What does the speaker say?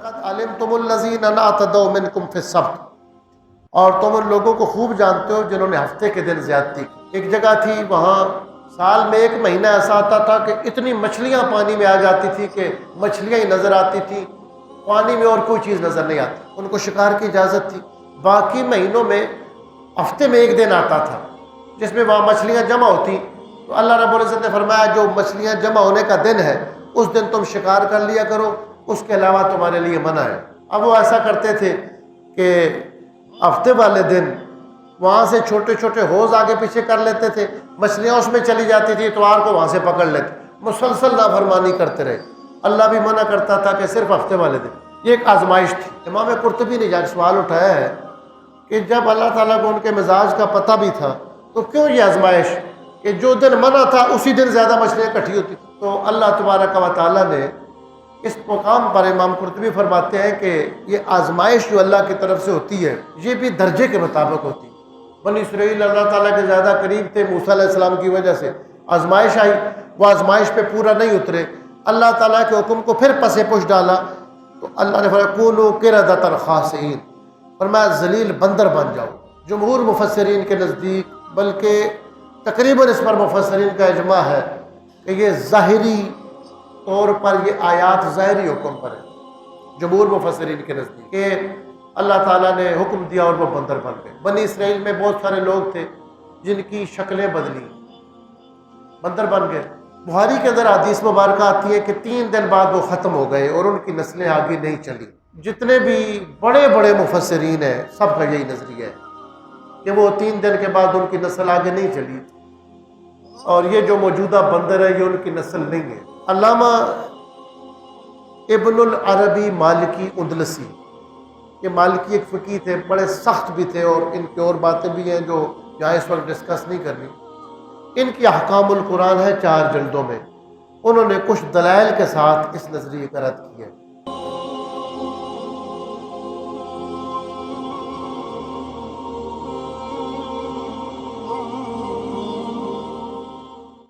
وَلَقَدْ عَلِمْتُمُ الَّذِينَ اعْتَدَوْا مِنْكُمْ فِي السَّبْتِ، اور تم ان لوگوں کو خوب جانتے ہو جنہوں نے ہفتے کے دن زیادتی کی۔ ایک جگہ تھی، وہاں سال میں ایک مہینہ ایسا آتا تھا کہ اتنی مچھلیاں پانی میں آ جاتی تھی کہ مچھلیاں ہی نظر آتی تھیں، پانی میں اور کوئی چیز نظر نہیں آتی، ان کو شکار کی اجازت تھی۔ باقی مہینوں میں ہفتے میں ایک دن آتا تھا جس میں وہاں مچھلیاں جمع ہوتی، تو اللہ رب العزت نے فرمایا جو مچھلیاں جمع ہونے کا دن ہے اس دن تم شکار کر لیا کرو، اس کے علاوہ تمہارے لیے منع ہے۔ اب وہ ایسا کرتے تھے کہ ہفتے والے دن وہاں سے چھوٹے چھوٹے حوض آگے پیچھے کر لیتے تھے، مچھلیاں اس میں چلی جاتی تھی، اتوار کو وہاں سے پکڑ لیتے، مسلسل نافرمانی کرتے رہے۔ اللہ بھی منع کرتا تھا کہ صرف ہفتے والے دن۔ یہ ایک آزمائش تھی۔ امام قرطبی نے جا سوال اٹھایا ہے کہ جب اللہ تعالیٰ کو ان کے مزاج کا پتہ بھی تھا تو کیوں یہ آزمائش کہ جو دن منع تھا اسی دن زیادہ مچھلیاں اکٹھی ہوتی تھی؟ تو اللہ تبارک و تعالیٰ نے اس مقام پر، امام قرطبی فرماتے ہیں کہ یہ آزمائش جو اللہ کی طرف سے ہوتی ہے یہ بھی درجے کے مطابق ہوتی ہے۔ بنی اسرائیل اللہ تعالیٰ کے زیادہ قریب تھے، موسیٰ علیہ السلام کی وجہ سے آزمائش آئی، وہ آزمائش پہ پورا نہیں اترے، اللہ تعالیٰ کے حکم کو پھر پس پش ڈالا، تو اللہ نے فرمایا کونوا قردۃ خاسئین، فرمایا ذلیل بندر بن جاؤ۔ جمہور مفسرین کے نزدیک، بلکہ تقریباً اس پر مفسرین کا اجماع ہے کہ یہ ظاہری طور پر یہ آیات ظاہری حکم پر ہے، جمہور مفسرین کے نزدیک، کہ اللہ تعالیٰ نے حکم دیا اور وہ بندر بن گئے۔ بنی اسرائیل میں بہت سارے لوگ تھے جن کی شکلیں بدلی، بندر بن گئے۔ بخاری کے اندر حدیث مبارکہ آتی ہے کہ 3 دن بعد وہ ختم ہو گئے اور ان کی نسلیں آگے نہیں چلی۔ جتنے بھی بڑے بڑے مفسرین ہیں سب کا یہی نظریہ ہے کہ وہ 3 دن کے بعد ان کی نسل آگے نہیں چلی، اور یہ جو موجودہ بندر ہے یہ ان کی نسل نہیں ہے۔ علامہ ابن العربی مالکی اندلسی، یہ مالکی ایک فقیہ تھے، بڑے سخت بھی تھے، اور ان کی اور باتیں بھی ہیں جو یہاں اس وقت ڈسکس نہیں کرنی۔ ان کی احکام القرآن ہے 4 جلدوں میں، انہوں نے کچھ دلائل کے ساتھ اس نظریے کا رد کیا ہے۔